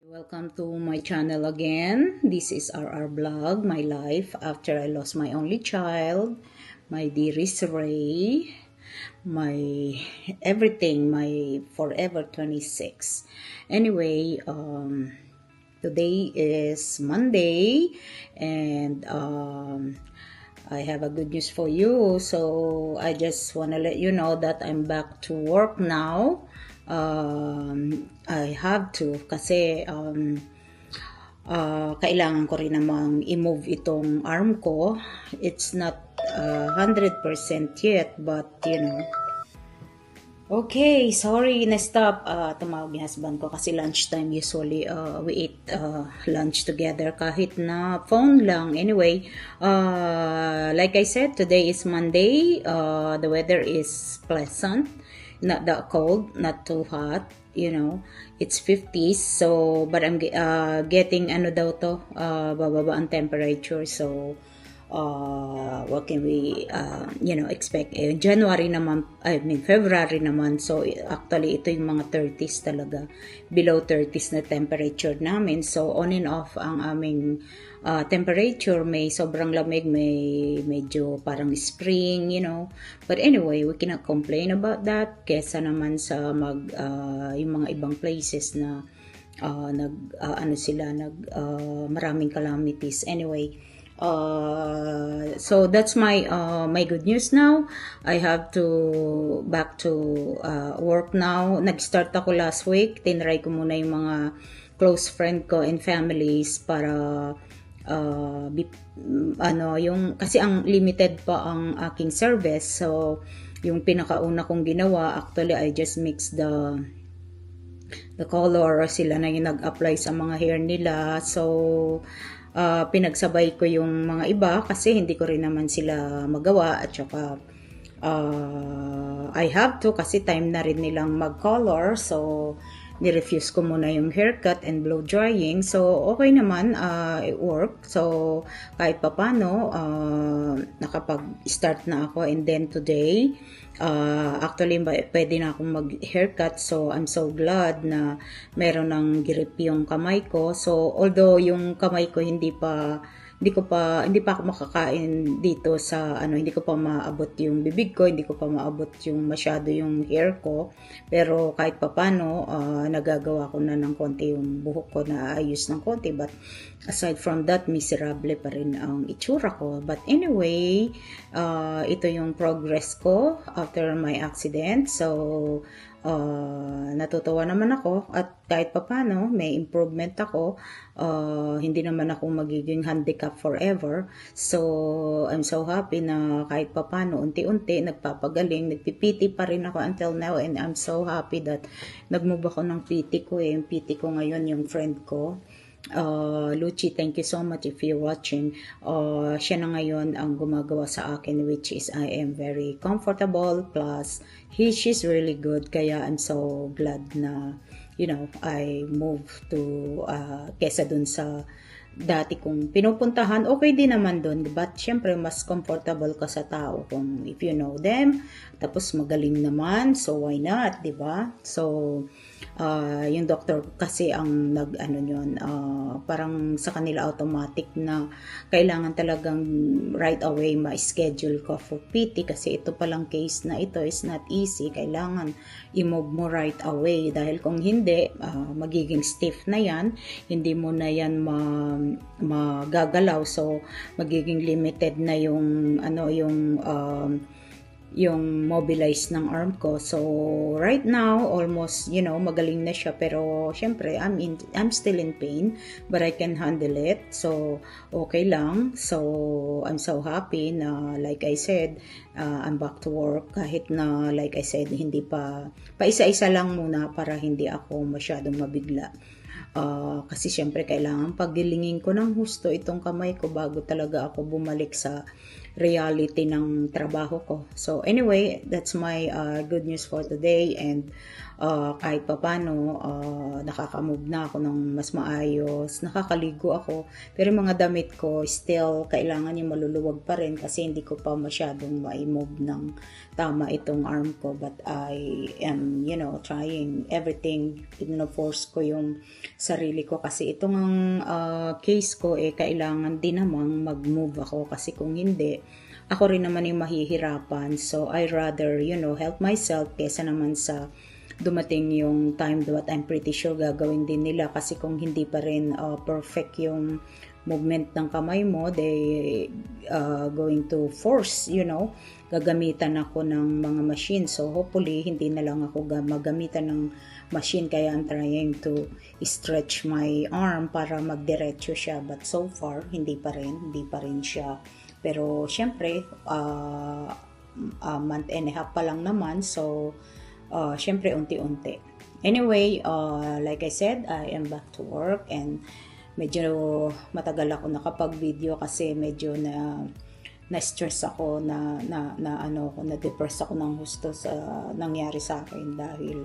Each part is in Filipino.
Welcome to my channel again. This is RR Vlog, my life after I lost my only child, my dearest Ray, my everything, my forever 26. Anyway, today is Monday and I have a good news for you. So I just want to let you know that I'm back to work now. I have to kasi kailangan ko rin namang i-move itong arm ko. It's not 100% yet, but you know. Okay, sorry, na-stop. Tumawag yung husband ko kasi lunchtime usually we eat lunch together kahit na phone lang. Anyway, like I said, today is Monday. The weather is pleasant. Not that cold, not too hot, you know. It's 50s, so but I'm getting ano daw to, bababa ang temperature. So what can we expect? January naman, I mean February naman, so actually ito yung mga 30s talaga, below 30s na temperature namin. So on and off ang aming temperature, may sobrang lamig, may medyo parang spring, you know. But anyway, we cannot complain about that kesa naman sa yung mga ibang places na maraming calamities. Anyway, so that's my good news now. I have to back to work now. Nag-start ako last week. Tinry ko muna yung mga close friend ko and families para yung kasi ang limited pa ang aking service. So yung pinakauna kong ginawa, actually I just mix the color. Sila na yung nag-apply sa mga hair nila. So pinagsabay ko yung mga iba kasi hindi ko rin naman sila magawa, at saka I have to kasi time na rin nilang mag-color. So ni-refuse ko muna yung haircut and blow drying. So okay naman, it worked. So kahit papano nakapag-start na ako, and then today actually pwede na akong mag-haircut. So I'm so glad na meron ng grip yung kamay ko. So although yung kamay ko hindi pa ako makakain dito sa hindi ko pa maabot yung bibig ko, hindi ko pa maabot yung masyado yung hair ko, pero kahit papano nagagawa ko na ng konti yung buhok ko, na ayos ng konti. But aside from that, miserable pa rin ang itsura ko. But anyway, ito yung progress ko after my accident. So natutuwa naman ako, at kahit papano may improvement ako. Hindi naman ako magiging handicap forever. So I'm so happy na kahit papano unti-unti nagpapagaling, nagpipiti pa rin ako until now, and I'm so happy that nagmove ako ng PT ko. Yung PT ko ngayon yung friend ko, Lucy, thank you so much if you're watching. Siya na ngayon ang gumagawa sa akin, which is I am very comfortable, plus she's really good, kaya I'm so glad na I moved to kesa dun sa dati kong pinupuntahan. Okay din naman dun, but syempre mas comfortable ka sa tao kung if you know them, tapos magaling naman, so why not, di ba? So yung doctor kasi ang parang sa kanila automatic na kailangan talagang right away ma-schedule ko for PT, kasi ito palang case na ito is not easy. Kailangan i-move mo right away, dahil kung hindi, magiging stiff na yan, hindi mo na yan magagalaw. So magiging limited na yung mobilize ng arm ko. So right now almost magaling na siya, pero syempre I'm still in pain, but I can handle it. So okay lang. So I'm so happy na, like I said, I'm back to work, kahit na like I said, hindi pa isa-isa lang muna para hindi ako masyadong mabigla. Kasi syempre kailangan pagilingin ko ng husto itong kamay ko bago talaga ako bumalik sa reality ng trabaho ko. So anyway, that's my good news for today, and kahit papano nakaka-move na ako ng mas maayos, nakakaligo ako, pero yung mga damit ko still kailangan yung maluluwag pa rin kasi hindi ko pa masyadong ma-move ng tama itong arm ko, but I am trying everything, force ko yung sarili ko kasi itong case ko kailangan din namang mag-move ako kasi kung hindi ako rin naman yung mahihirapan, so I rather help myself kesa naman sa dumating yung time that I'm pretty sure gagawin din nila kasi kung hindi pa rin perfect yung movement ng kamay mo, they going to force, gagamitan ako ng mga machine. So hopefully hindi na lang ako magamitan ng machine, kaya I'm trying to stretch my arm para magdiretso siya, but so far hindi pa rin siya. Pero syempre month and a half pa lang naman, so syempre unti-unti. Anyway, like I said, I am back to work and medyo matagal ako nakapag-video kasi medyo na-stress ako, na-depress ako ng gusto sa nangyari sa akin dahil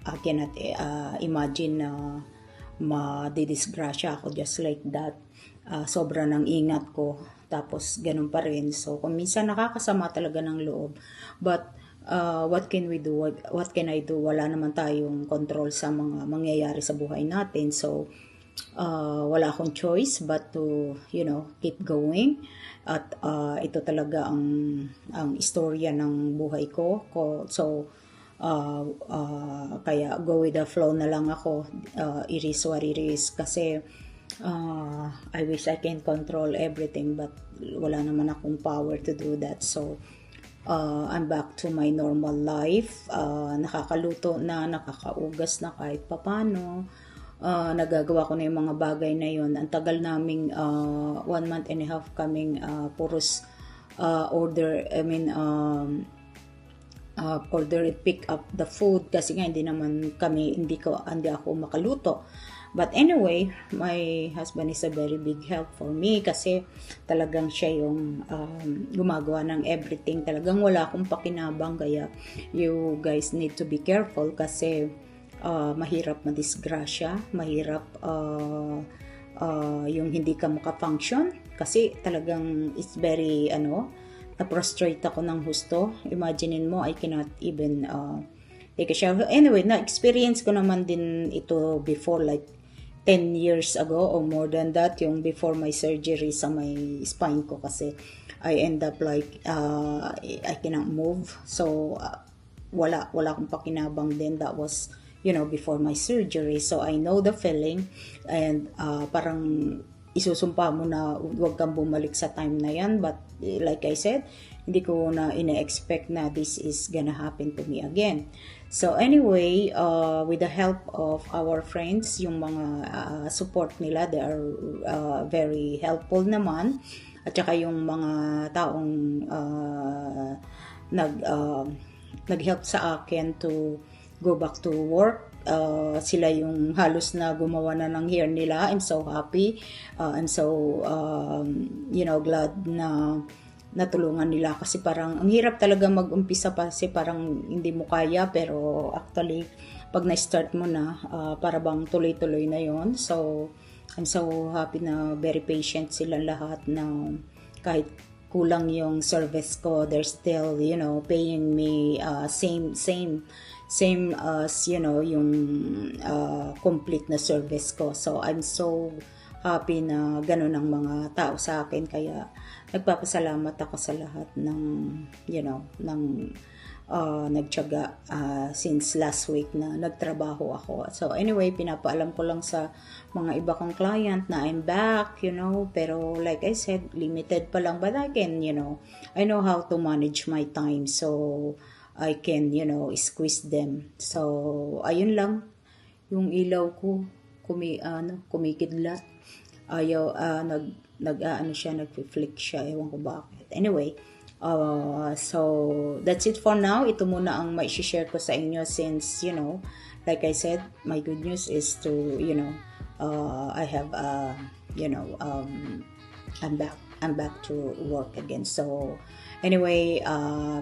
I cannot imagine na madidisgrasya ako just like that. Sobra ng ingat ko, tapos ganun pa rin. So kung minsan nakakasama talaga ng loob, but what can we do? What can I do? Wala naman tayong control sa mga mangyayari sa buhay natin. So, wala akong choice but to, keep going. At ito talaga ang istorya ng buhay ko. So, kaya go with the flow na lang ako. It is what it is. Kasi, I wish I can control everything but wala naman akong power to do that. So, I'm back to my normal life. Nakakaluto na, nakakaugas na kahit papano. Nagagawa ko na yung mga bagay na yun. Ang tagal naming 1 month and a half kaming puros order pick up the food kasi nga hindi ako makaluto. But anyway, my husband is a very big help for me kasi talagang siya yung gumagawa ng everything. Talagang wala akong pakinabang, kaya you guys need to be careful kasi mahirap madisgrasya, mahirap yung hindi ka makafunction kasi talagang it's very na-prostrate ako ng husto. Imaginein mo, I cannot even take a shower. Anyway, na-experience ko naman din ito before, like 10 years ago or more than that, yung before my surgery sa my spine ko kasi I end up like I cannot move. So wala akong pakinabang din. That was before my surgery. So I know the feeling and parang isusumpa mo na huwag kang bumalik sa time na yan, but like I said, hindi ko na ina-expect na this is gonna happen to me again. So anyway, with the help of our friends, yung mga support nila, they are very helpful naman. At saka yung mga taong nag-help sa akin to go back to work, sila yung halos na gumawa na ng hair nila. I'm so happy. I'm so glad na natulungan nila kasi parang ang hirap talaga mag-umpisa pa kasi parang hindi mo kaya, pero actually pag na-start mo na para bang tuloy-tuloy na yon. So I'm so happy na very patient sila lahat, na kahit kulang yung service ko, they're still paying me same as yung complete na service ko. So I'm so happy na ganun ang mga tao sa akin, kaya nagpapasalamat ako sa lahat ng nagtiyaga since last week na nagtrabaho ako. So anyway, pinapaalam ko lang sa mga iba kong client na I'm back, pero like I said, limited pa lang, but I can, I know how to manage my time, so I can, squeeze them. So ayun lang, yung ilaw ko kumikidlat. Ayaw, nag-flick siya, ewan ko bakit. Anyway, so that's it for now. Ito muna ang mai-share ko sa inyo since, like I said, my good news is to, I have, I'm back. I'm back to work again. So anyway,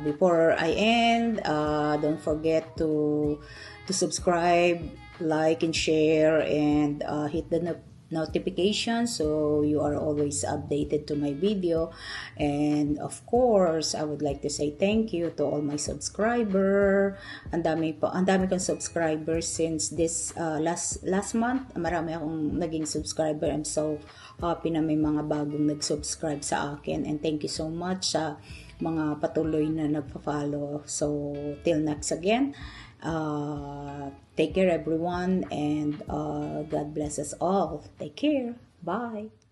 before I end, don't forget to subscribe, like, and share, and hit the notification so you are always updated to my video. And of course, I would like to say thank you to all my subscriber. Ang dami kong subscribers since this last month. Marami akong naging subscriber. I'm so happy na may mga bagong nag-subscribe sa akin, and thank you so much sa mga patuloy na nagpa-follow. So till next again, take care everyone, and God bless us all. Take care. Bye.